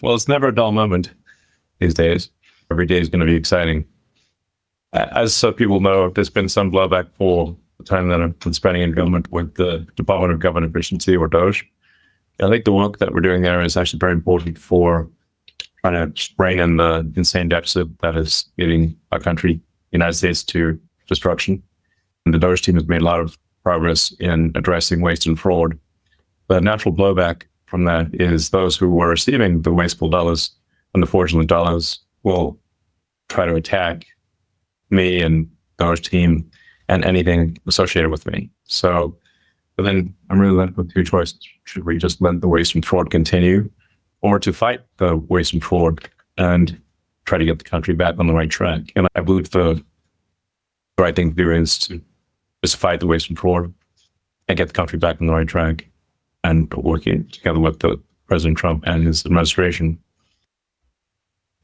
Well, it's never a dull moment these days. Every day is going to be exciting. As some people know, there's been some blowback for the time that I've been spending in government with the Department of Government Efficiency, or DOGE. I think the work that we're doing there is actually very important for trying to rein in the insane deficit that is getting our country, United States, to destruction. And the DOGE team has made a lot of progress in addressing waste and fraud. The natural blowback from that is those who were receiving the wasteful dollars and the fraudulent dollars will try to attack me and the DOGE team and anything associated with me. So but then I'm really left with two choices. Should we just let the waste and fraud continue, or to fight the waste and fraud and try to get the country back on the right track? And I believe the right thing to do is to just fight the waste and fraud and get the country back on the right track, and working together with President Trump and his administration.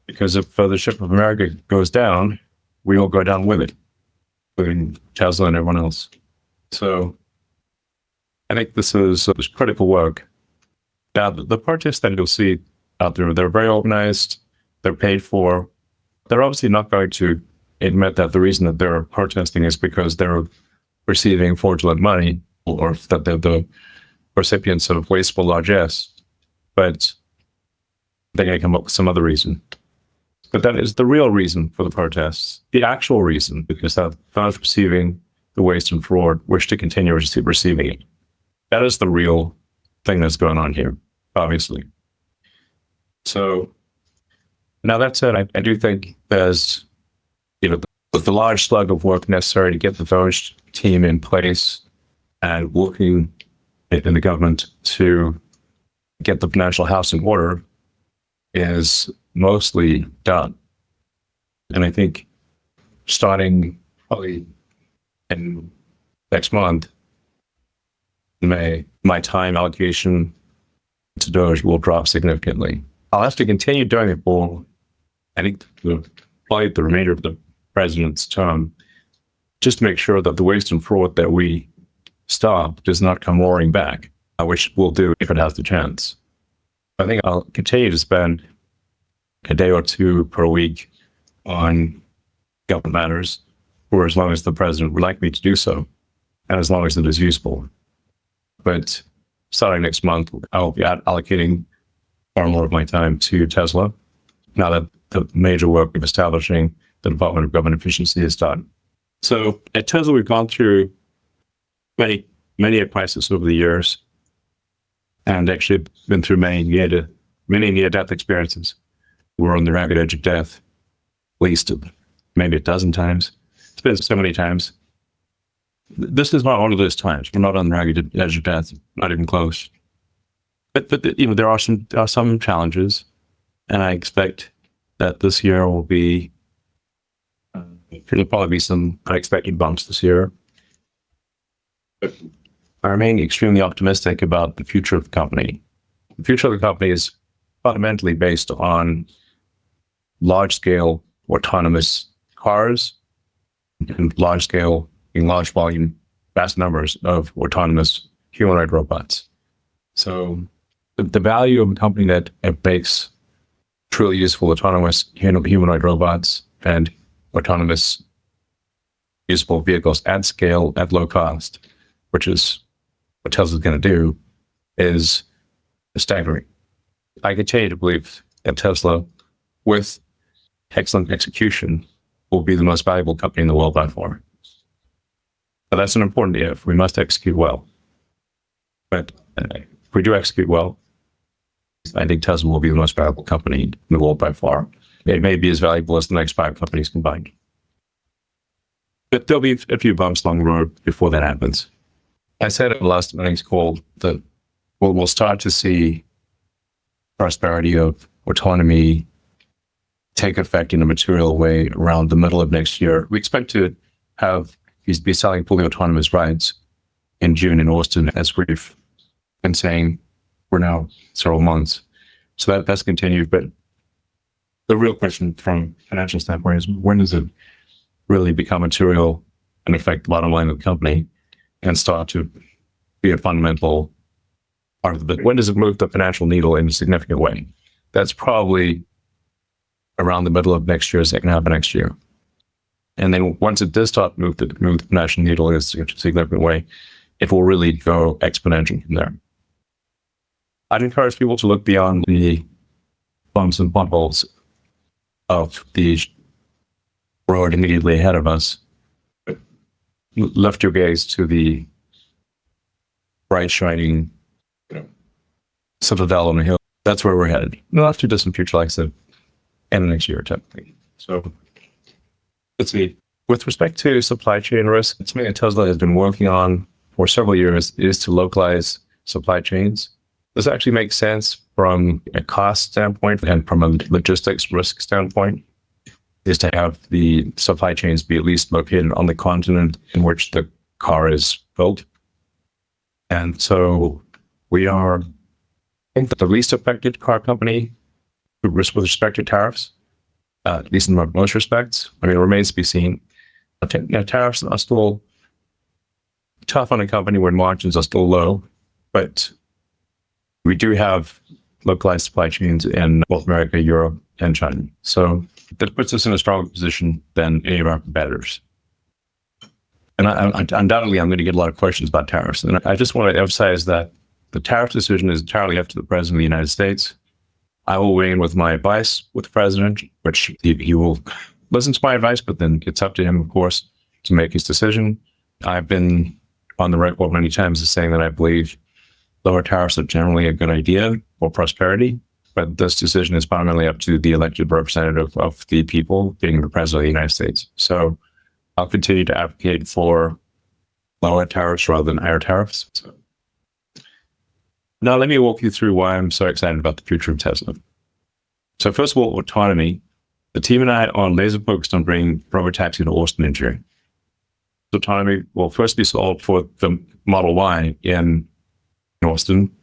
Because if the ship of America goes down, we all go down with it, including Tesla and everyone else. So I think this is critical work. Now, the protests that you'll see out there, they're very organized, they're paid for. They're obviously not going to admit that the reason that they're protesting is because they're receiving fraudulent money, or that they're the recipients of wasteful largesse, but they're going to come up with some other reason. But that is the real reason for the protests. The actual reason is that those receiving the waste and fraud wish to continue receiving it. That is the real thing that's going on here, obviously. So now that said, I do think there's, the large slug of work necessary to get the DOGE team in place and working in the government to get the financial house in order is mostly done. And I think starting probably in next month, May, my time allocation to DOGE will drop significantly. I'll have to continue doing it for, I think, probably the remainder of the president's term, just to make sure that the waste and fraud that we stop does not come roaring back, which we'll do if it has the chance. I think I'll continue to spend a day or two per week on government matters for as long as the president would like me to do so, and as long as it is useful. But starting next month, I'll be allocating far more of my time to Tesla, now that the major work of establishing the Department of Government Efficiency is done. So at Tesla, we've gone through many a crisis over the years, and actually been through many near-death experiences. We're on the ragged edge of death, at least maybe a dozen times. It's been so many times. This is not one of those times. We're not on the ragged edge of death, not even close. But there are some challenges, and I expect that this year will be. There'll probably be some unexpected bumps this year. But I remain extremely optimistic about the future of the company. The future of the company is fundamentally based on large-scale autonomous cars and large-scale, in large volume, vast numbers of autonomous humanoid robots. So the value of a company that makes truly useful autonomous humanoid robots and autonomous useful vehicles at scale, at low cost, which is what Tesla's going to do, is staggering. I continue to believe that Tesla, with excellent execution, will be the most valuable company in the world by far. But that's an important if. We must execute well. But if we do execute well, I think Tesla will be the most valuable company in the world by far. It may be as valuable as the next 5 companies combined. But there'll be a few bumps along the road before that happens. I said in the last earnings call that we'll start to see prosperity of autonomy take effect in a material way around the middle of next year. We expect to be selling fully autonomous rides in June in Austin, as we've been saying for now several months. So that's continued. But the real question from a financial standpoint is, when does it really become material and affect the bottom line of the company and start to be a fundamental part of it? When does it move the financial needle in a significant way? That's probably around the middle of next year, second half of next year. And then once it does start move the national needle in a significant way, it will really go exponential from there. I'd encourage people to look beyond the bumps and potholes of the road immediately ahead of us. Lift your gaze to the bright, shining citadel on the hill. That's where we're headed. Not too distant future, like I said, end of next year, typically. So let's see. With respect to supply chain risk, it's something that Tesla has been working on for several years, is to localize supply chains. This actually makes sense from a cost standpoint and from a logistics risk standpoint, is to have the supply chains be at least located on the continent in which the car is built. And so we are, I think, the least affected car company with respect to tariffs, at least in most respects. I mean, it remains to be seen. Tariffs are still tough on a company when margins are still low, but we do have localized supply chains in North America, Europe, and China. So that puts us in a stronger position than any of our competitors. And undoubtedly, I'm going to get a lot of questions about tariffs. And I just want to emphasize that the tariff decision is entirely up to the President of the United States. I will weigh in with my advice with the President, which he will listen to my advice, but then it's up to him, of course, to make his decision. I've been on the record many times as saying that I believe lower tariffs are generally a good idea for prosperity, but this decision is fundamentally up to the elected representative of the people, being the President of the United States. So I'll continue to advocate for lower tariffs rather than higher tariffs. So now let me walk you through why I'm so excited about the future of Tesla. So first of all, autonomy. The team and I are laser focused on bringing robotaxi to Austin in June. Autonomy will first be solved for the Model Y in Austin,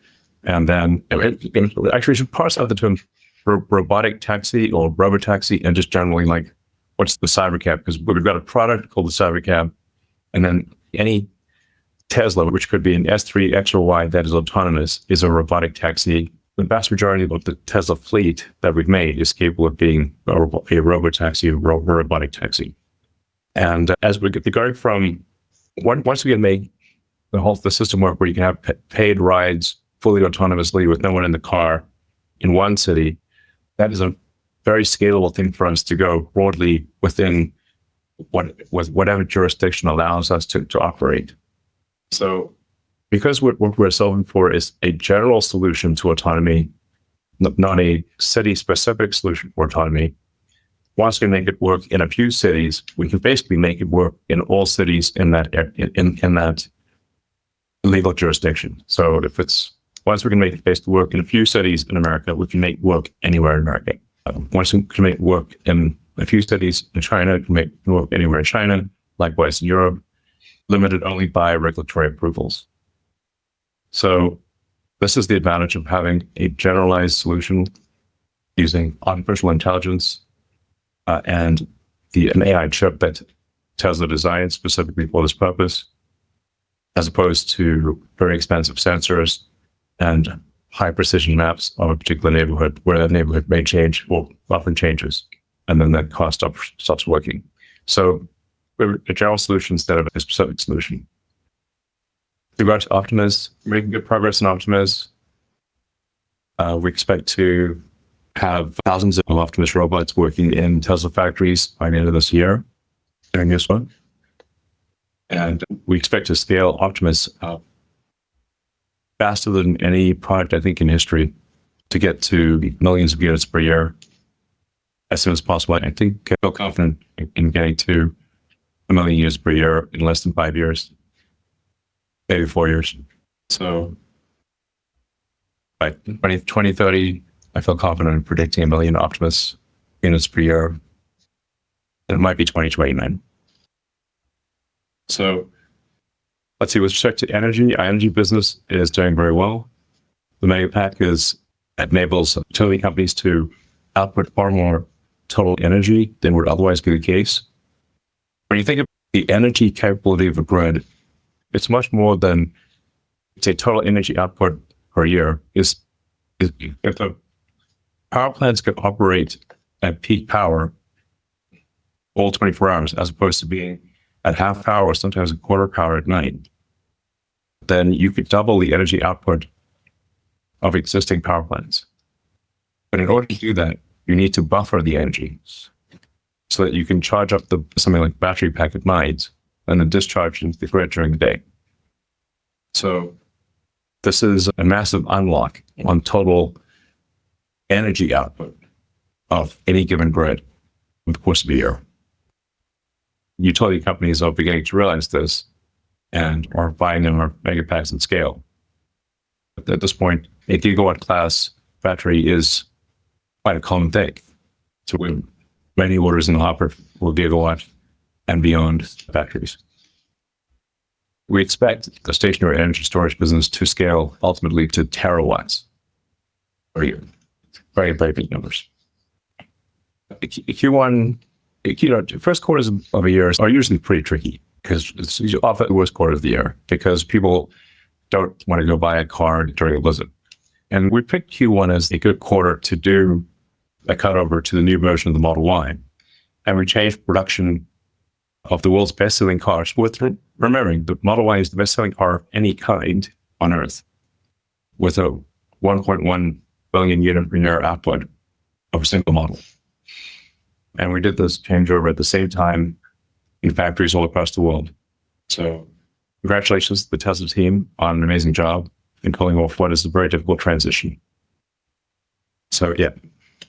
and then actually we should parse out the term robotic taxi or robotaxi and just generally like what's the Cybercab, because we've got a product called the Cybercab, and then any Tesla, which could be an S3, X, or Y that is autonomous, is a robotic taxi. The vast majority of the Tesla fleet that we've made is capable of being a robotaxi, a robotic taxi. And as we get going from, once we can make the system work where you can have paid rides fully autonomously with no one in the car in one city, that is a very scalable thing for us to go broadly within whatever jurisdiction allows us to operate. So because what we're solving for is a general solution to autonomy, not a city-specific solution for autonomy, once we make it work in a few cities, we can basically make it work in all cities in that legal jurisdiction. So once we can make it basically work in a few cities in America, we can make it work anywhere in America. Once we can make it work in a few cities in China, we can make it work anywhere in China, likewise in Europe, limited only by regulatory approvals. So this is the advantage of having a generalized solution using artificial intelligence and an AI chip that Tesla designed specifically for this purpose, as opposed to very expensive sensors and high precision maps of a particular neighborhood where that neighborhood may change or often changes, and then that cost stops working. So we're a general solution instead of a specific solution. With regard to Optimus, making good progress in Optimus. We expect to have thousands of Optimus robots working in Tesla factories by the end of this year during this one. And we expect to scale Optimus up faster than any product, I think, in history to get to millions of units per year as soon as possible. I think I feel confident in getting to 1 million units per year in less than 5 years, maybe 4 years. So by 2030, I feel confident in predicting 1 million Optimus units per year. And it might be 2029. So let's see, with respect to energy, our energy business is doing very well. The Megapack enables utility companies to output far more total energy than would otherwise be the case. When you think of the energy capability of a grid, it's much more than, say, total energy output per year. If the Power plants can operate at peak power all 24 hours, as opposed to being at half power or sometimes a quarter power at night. Then you could double the energy output of existing power plants. But in order to do that, you need to buffer the energy so that you can charge up something like battery pack at night and then discharge into the grid during the day. So this is a massive unlock on total energy output of any given grid over the course of a year. Utility companies are beginning to realize this and are buying them our mega packs at scale. But at this point, a gigawatt class battery is quite a common thing. So we have many orders in the hopper for gigawatt and beyond batteries. We expect the stationary energy storage business to scale ultimately to terawatts per year. Very, very big numbers. Q1, first quarters of a year are usually pretty tricky because it's often the worst quarter of the year because people don't want to go buy a car during a blizzard. And we picked Q1 as a good quarter to do a cutover to the new version of the Model Y. And we changed production of the world's best-selling cars with remembering the Model Y is the best-selling car of any kind on Earth with a 1.1 billion unit per year output of a single model. And we did this changeover at the same time in factories all across the world. So congratulations to the Tesla team on an amazing job in pulling off what is a very difficult transition. So yeah,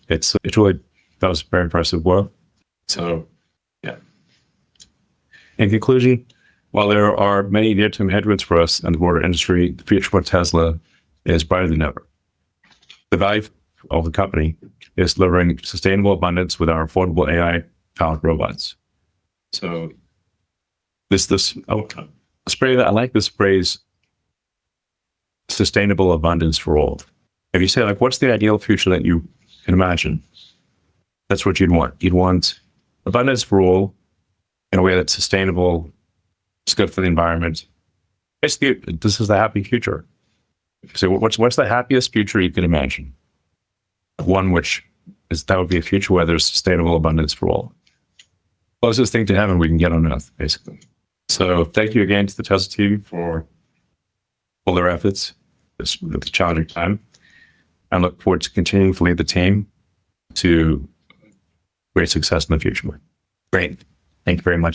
it really, that was very impressive work. So yeah. In conclusion, while there are many near-term headwinds for us and the broader industry, the future for Tesla is brighter than ever. The value of the company is delivering sustainable abundance with our affordable AI-powered robots. So this spray that I like this phrase, sustainable abundance for all. If you say like, what's the ideal future that you can imagine? That's what you'd want. You'd want abundance for all in a way that's sustainable. It's good for the environment. Basically, this is the happy future. So what's the happiest future you can imagine? One that would be a future where there's sustainable abundance for all. Closest thing to heaven we can get on Earth, basically. So thank you again to the Tesla team for all their efforts at this challenging time. I look forward to continuing to lead the team to great success in the future. Great. Thank you very much.